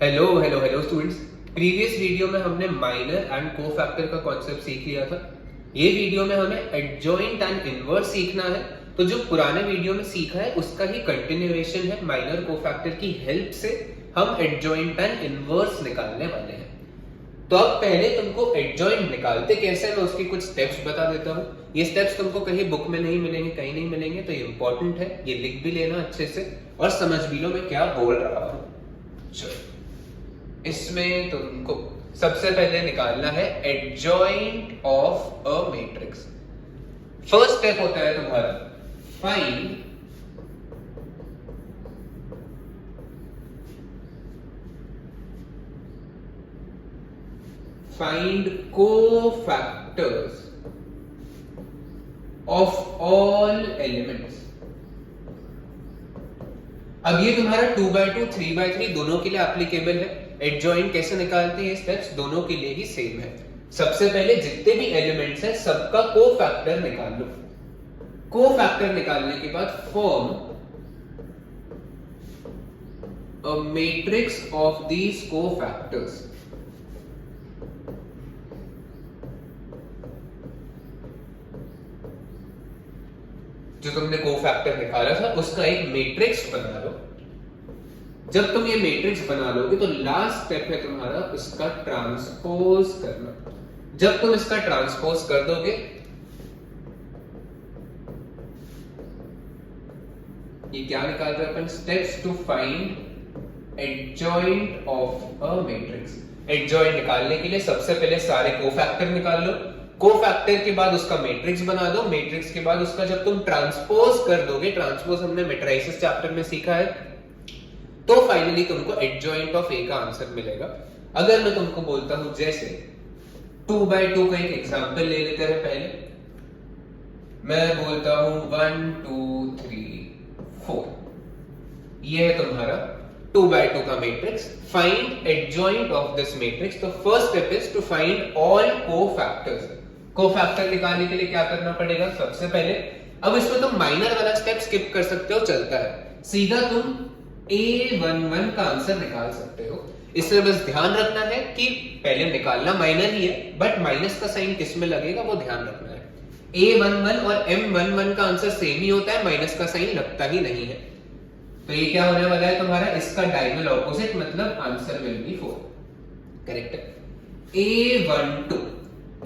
Hello hello hello students. Previous video में हमने minor and cofactor का कॉन्सेप्ट सीख लिया था। ये वीडियो में हमें एडजॉइंट एंड इनवर्स सीखना है। तो जो पुराने वीडियो में सीखा है उसका ही कंटिन्यूएशन है। माइनर कोफैक्टर की हेल्प से हम एडजॉइंट एंड इनवर्स निकालने वाले हैं। तो अब पहले तुमको एडजॉइंट निकालते कैसे, मैं उसके कुछ स्टेप्स बता देता हूँ। ये स्टेप्स तुमको कहीं बुक में नहीं मिलेंगे, कहीं नहीं मिलेंगे, तो ये इंपॉर्टेंट है। ये लिख भी लेना अच्छे से और समझ भी लो मैं क्या बोल रहा हूँ। चलो, इसमें तुमको सबसे पहले निकालना है adjoint of a matrix. First step होता है तुम्हारा find cofactors of all elements. अब ये तुम्हारा 2/2 3/3 दोनों के लिए एप्लीकेबल है। एडजॉइंट कैसे निकालते हैं, ये स्टेप्स दोनों के लिए ही सेम है। सबसे पहले जितने भी एलिमेंट्स हैं सबका कोफैक्टर निकाल लो। कोफैक्टर निकालने के बाद form a matrix of these cofactors. जो तुमने कोफैक्टर निकाला था उसका एक मैट्रिक्स बना लो। जब तुम ये मैट्रिक्स बना लोगे तो लास्ट स्टेप है तुम्हारा इसका ट्रांसपोज करना। जब तुम इसका ट्रांसपोज कर दोगे ये क्या निकाल रहे हैं अपन, steps to find adjoint of a matrix. Adjoint निकालने के लिए सबसे पहले सारे कोफैक्टर निकाल लो। कोफैक्टर के बाद उसका मैट्रिक्स बना दो। मैट्रिक्स के बाद उसका जब तुम ट्रांसपोज कर दोगे, ट्रांसपोज हमने मैट्रिसेस चैप्टर में सीखा है, तो फाइनली तुमको एडजॉइंट ऑफ ए का आंसर मिलेगा। अगर मैं तुमको बोलता हूं जैसे 2/2 का एक एग्जांपल ले लेते हैं। पहले मैं बोलता हूं 1 2 3 4, ये है तुम्हारा 2/2 का matrix. Find adjoint of this matrix. तो first step is to find all cofactors. Cofactor निकालने के लिए क्या करना पड़ेगा, सबसे पहले अब इसमें तुम माइनर वाला स्टेप स्किप कर सकते हो, चलता है। सीधा तुम A11 का आंसर निकाल सकते हो। इसमें बस ध्यान रखना है कि पहले निकालना माइनर ही है, बट माइनस का साइन किस में लगेगा वो ध्यान रखना है। A11 और M11 का आंसर सेम ही होता है, माइनस का साइन लगता ही नहीं है। तो ये क्या होने वाला है तुम्हारा, इसका डायगोनल ऑपोजिट, मतलब आंसर विल बी 4। करेक्ट है।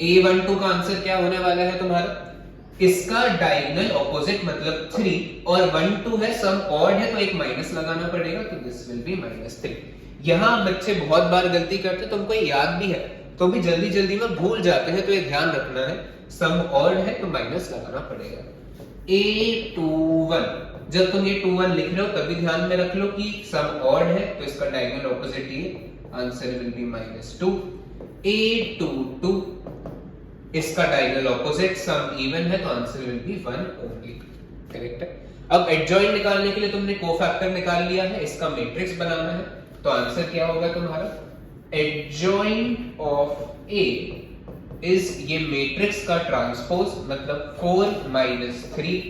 A12 का आंसर क्या होने वाला है तुम्हारा, इसका डायगोनल ऑपोजिट मतलब 3 और 1 2 है, सम ऑड है तो एक माइनस लगाना पड़ेगा, तो दिस विल बी -3। यहां बच्चे बहुत बार गलती करते, तुमको याद भी है तो भी जल्दी जल्दी में भूल जाते हैं, तो ये ध्यान रखना है सम ऑड है तो माइनस लगाना पड़ेगा। A21, जब तुम ये 21 लिख रहे हो तभी ध्यान में रख लो कि सम ऑड है तो इसका डायगोनल ऑपोजिट ये, आंसर विल बी -2। A22, इसका डायगोनल ऑपोजिट सम इवन है तो answer will be 1 only. Correct है। अब एडजॉइंट निकालने के लिए तुमने कोफैक्टर निकाल लिया है, इसका मैट्रिक्स बनाना है, तो आंसर क्या होगा तुम्हारा, एडजॉइंट ऑफ ए इज ये मैट्रिक्स का ट्रांसपोज, मतलब 4 -3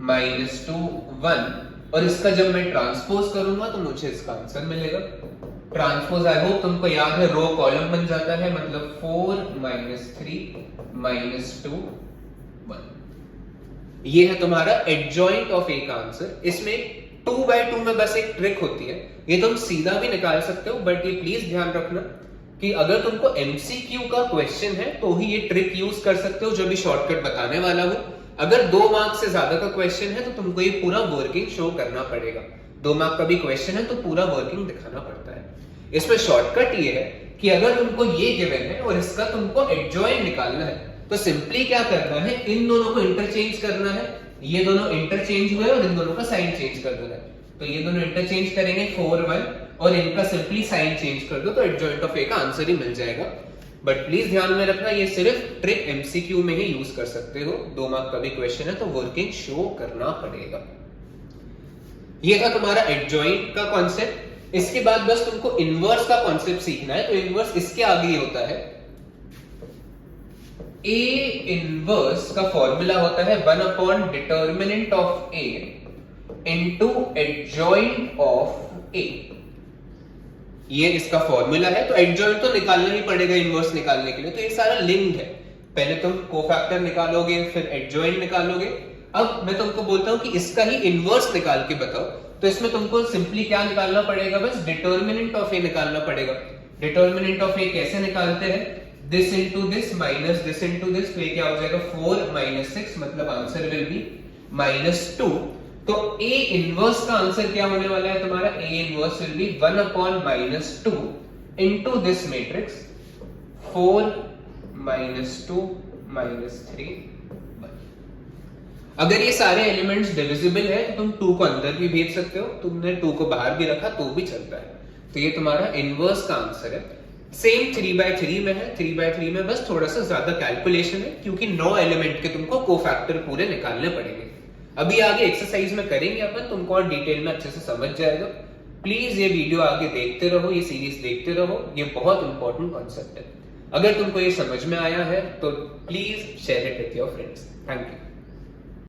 -2 1, और इसका जब मैं ट्रांसपोज करूंगा तो मुझे इसका आंसर मिलेगा। ट्रांसपोज आई होप तुमको याद है, रो कॉलम बन जाता है, मतलब 4 -3 -2 1। ये है तुम्हारा एडजॉइंट ऑफ ए का आंसर। इसमें 2/2 में बस एक ट्रिक होती है, ये तुम सीधा भी निकाल सकते हो, बट ये प्लीज ध्यान रखना कि अगर तुमको एमसीक्यू का क्वेश्चन है तो ही ये ट्रिक यूज कर सकते हो, जो भी शॉर्टकट बताने वाला हूं। अगर 2 मार्क से ज्यादा का क्वेश्चन है तो तुमको ये पूरा वर्किंग शो करना पड़ेगा। 2 मार्क का भी क्वेश्चन है तो पूरा वर्किंग दिखाना पड़ता है। इसमें शॉर्टकट ये है कि अगर तुमको ये गिवन है और इसका तुमको एडजॉइंट निकालना है, तो सिंपली क्या करना है, इन दोनों को इंटरचेंज करना है। ये दोनों इंटरचेंज हुए और इन दोनों का साइन चेंज कर देना है, तो ये दोनों इंटरचेंज करेंगे 4 1, और इनका सिंपली साइन चेंज कर दो तो एडजॉइंट ऑफ ए का आंसर ही मिल जाएगा। बट प्लीज ध्यान में रखना, ये सिर्फ ट्रिक एमसीक्यू में ही यूज कर सकते हो। 2 मार्क का भी क्वेश्चन है तो वर्किंग शो करना पड़ेगा। ये था तुम्हारा एडजॉइंट का कॉन्सेप्ट। इसके बाद बस तुमको इनवर्स का कॉन्सेप्ट सीखना है, तो इनवर्स इसके आगे होता है। A इनवर्स का फॉर्मूला होता है 1 determinant of A into adjoint of A। ये इसका फॉर्मूला है, तो एडजॉइंट तो निकालना ही पड़ेगा इनवर्स निकालने के लिए, तो ये सारा लिंक्ड है। पहले तुम कोफैक्टर निकालोगे, फिर एडजॉइंट निकालोगे। अब मैं तुमको बोलता हूं कि इसका ही इनवर्स निकाल के बताओ, तो इसमें तुमको सिंपली क्या निकालना पड़ेगा, बस डिटर्मिनेंट ऑफ ए निकालना पड़ेगा। डिटर्मिनेंट ऑफ ए कैसे निकालते हैं, this into this minus this into this, तो ये क्या हो जाएगा 4 माइनस 6, मतलब आंसर विल बी -2। तो ए इनवर्स का आंसर क्या होने वाला है तुम्हारा, A inverse will be 1/-2 into this matrix 4 -2 -3 1। अगर ये सारे एलिमेंट्स डिविजिबल है तो तुम 2 को अंदर भी भेज सकते हो, तुमने 2 को बाहर भी रखा तो भी चलता है। तो ये तुम्हारा इनवर्स का आंसर है। सेम 3/3 में है, 3/3 में बस थोड़ा सा ज्यादा कैलकुलेशन है, क्योंकि 9 एलिमेंट के तुमको कोफैक्टर पूरे निकालने पड़ेंगे। अभी आगे एक्सरसाइज में करेंगे अपन, तुमको और डिटेल में अच्छे से समझ जाएगा। प्लीज ये वीडियो आगे देखते रहो, ये सीरीज देखते रहो, ये बहुत इंपॉर्टेंट कॉन्सेप्ट है। अगर तुमको ये समझ में आया है तो please share it with your friends. Thank you.